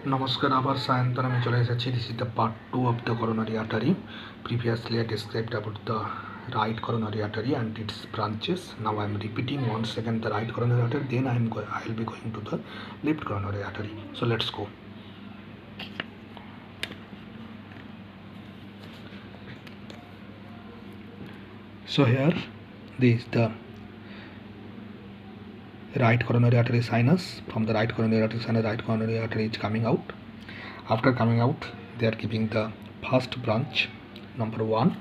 Namaskar, abar Sayantan আমি চলে এসেছি. This is the part 2 of the coronary artery. Previously I described about the right coronary artery and its branches. Now I am repeating once again the right coronary artery. Then I will be going to the left coronary artery. So let's go. So here this is the right coronary artery sinus. From the right coronary artery sinus, right coronary artery is coming out. After coming out, they are giving the first branch, number 1,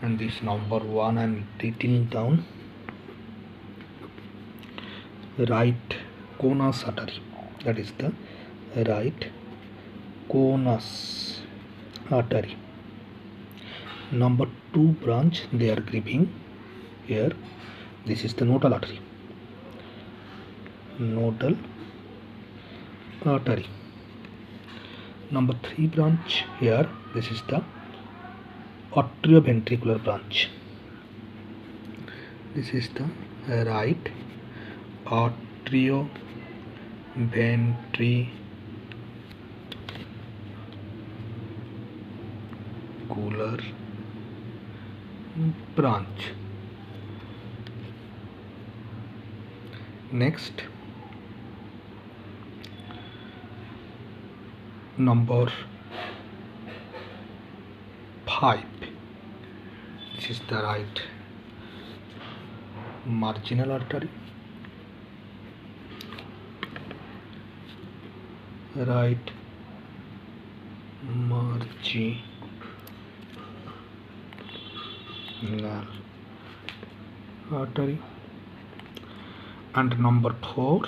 and this number 1 I am writing down. Right conus artery, that is the right conus artery. Number 2 branch they are giving here. This is the nodal artery. Nodal artery. Number 3 branch here. This is the atrioventricular branch. This is the right atrioventricular branch. Next, number 5. This is the right marginal artery. Right marginal artery. And number 4,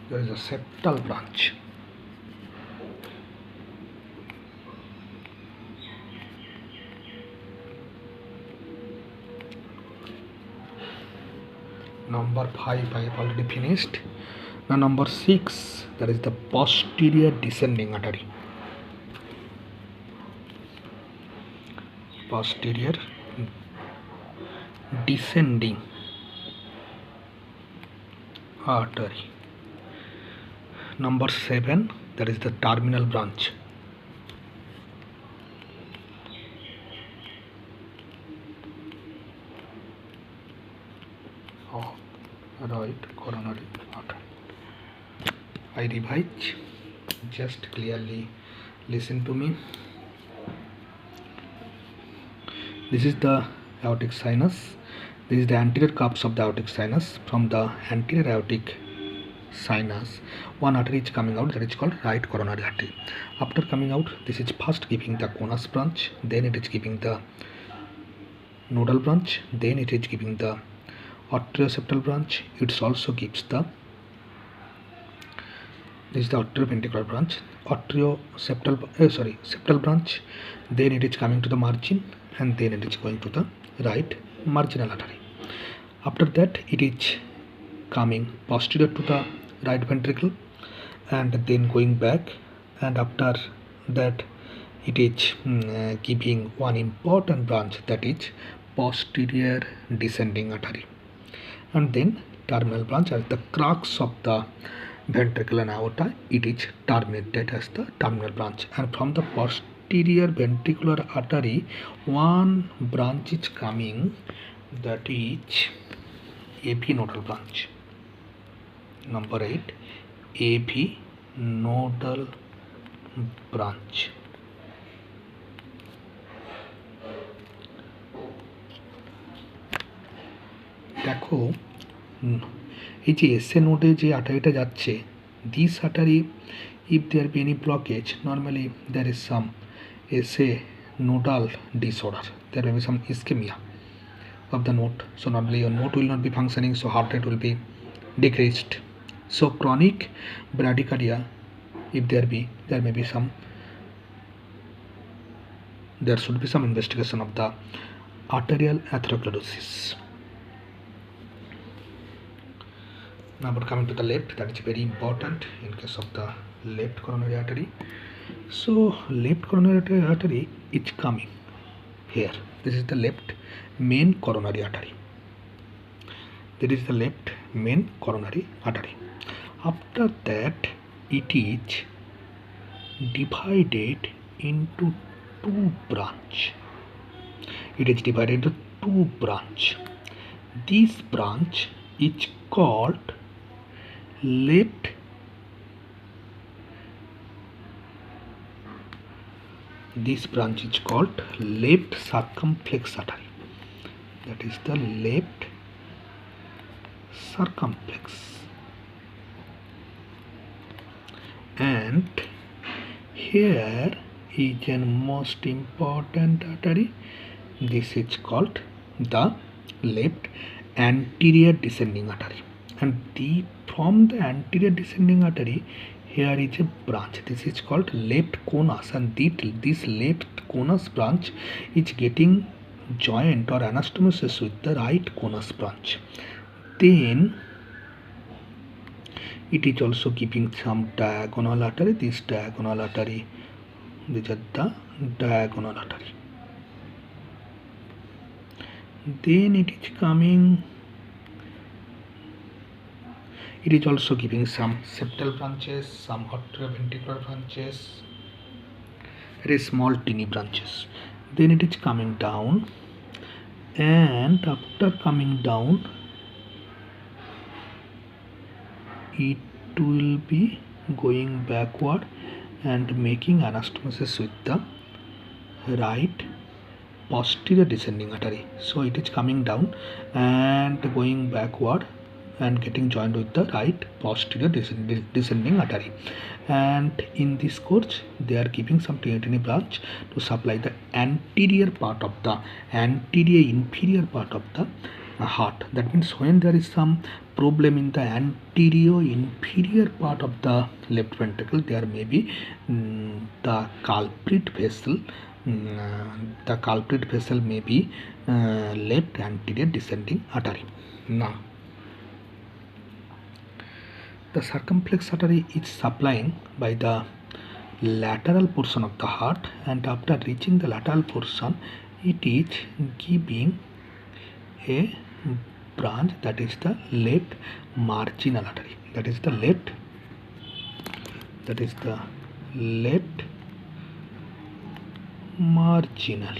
there is a septal branch. Number 5 I have already finished. Now number 6, that is the posterior descending artery. Posterior descending artery. Number 7, that is the terminal branch. Right coronary artery. I revise, just clearly listen to me. This is the aortic sinus. This is the anterior cups of the aortic sinus. From the anterior aortic sinus, one artery is coming out, that is called right coronary artery. After coming out, this is first giving the conus branch, then it is giving the nodal branch, then it is giving the atrioseptal branch. It also gives the, this is the atrioventricular branch, septal branch, then it is coming to the margin, and then it is going to the right marginal artery. After that, it is coming posterior to the right ventricle and then going back, and after that it is giving one important branch, that is posterior descending artery, and then terminal branch as the crux of the ventricle and aorta. It is terminated as the terminal branch, and from the posterior ventricular artery one branch is coming, that is AV nodal branch. Number 8, AV nodal branch. দেখো এই যে SA নোডে যে আর্টারিটা যাচ্ছে, this artery, if there be any blockage, normally there is some SA nodal disorder, there may be some ischemia of the node, so normally your node will not be functioning, so heart rate will be decreased. So chronic bradycardia, if there may be some, there should be some investigation of the arterial atherosclerosis. Now but coming to the left, that is very important in case of the left coronary artery. So left coronary artery is coming here. This is the left main coronary artery. That is the left main coronary artery. After that, it is divided into two branch. It is divided into two branch. This branch is called left circumflex artery. That is the left circumflex. And here is a most important artery. This is called the left anterior descending artery. And from the anterior descending artery, here is a branch. This is called left conus, and this left conus branch is getting joined or anastomosis with the right conus branch. Then it is also giving some diagonal artery. These are the diagonal artery. Then it is coming. It is also giving some septal branches, some atrioventricular branches, very small teeny branches. Then it is coming down, and after coming down, it will be going backward and making anastomosis with the right posterior descending artery. So it is coming down and going backward and getting joined with the right posterior descending artery. And in this course, they are giving some teeny branch to supply the anterior inferior part of the heart. That means when there is some problem in the anterior inferior part of the left ventricle, there may be the culprit vessel. The culprit vessel may be left anterior descending artery. Now, the circumflex artery is supplying by the lateral portion of the heart, and after reaching the lateral portion, it is giving a branch, that is the left marginal artery. That is the left marginal.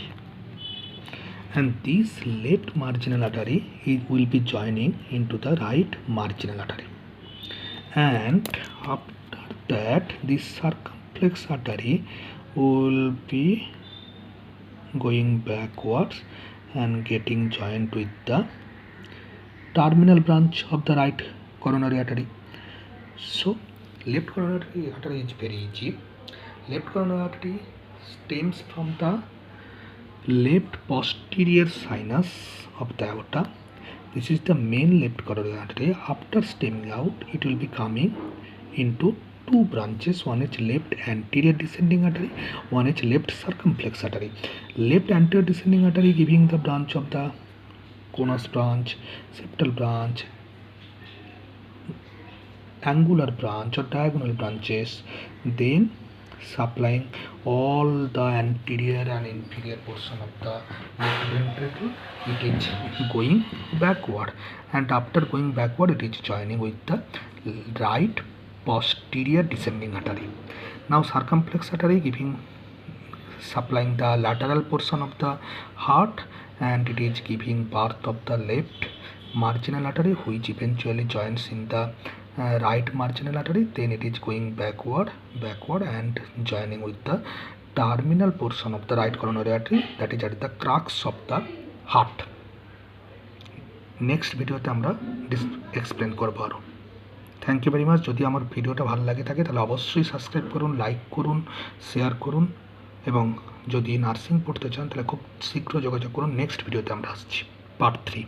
And this left marginal artery will be joining into the right marginal artery. And after that, this circumflex artery will be going backwards and getting joined with the terminal branch of the right coronary artery. So left coronary artery is very easy. Left coronary artery stems from the left posterior sinus of the aorta. This is the main left coronary artery. After stemming out, it will be coming into two branches. One is left anterior descending artery, one is left circumflex artery. Left anterior descending artery giving the branch of the conus branch, septal branch, angular branch or diagonal branches, then supplying all the anterior and inferior portion of the left ventricle. It is going backward, and after going backward, it is joining with the right posterior descending artery. Now circumflex artery supplying the lateral portion of the heart, and it is giving birth of the left marginal artery, which eventually joins in the right marginal artery. Then it is going backward and joining with the terminal portion of the right coronary artery, that is at the crux of the heart. Next ভিডিওতে আমরা explain করবো আরও। Thank you very much. যদি আমার ভিডিওটা ভালো লাগে থাকে তাহলে অবশ্যই সাবস্ক্রাইব করুন, লাইক করুন, শেয়ার করুন, এবং যদি নার্সিং পড়তে চান তাহলে খুব শীঘ্র যোগাযোগ করুন। নেক্সট ভিডিওতে আমরা আসছি পার্ট 3।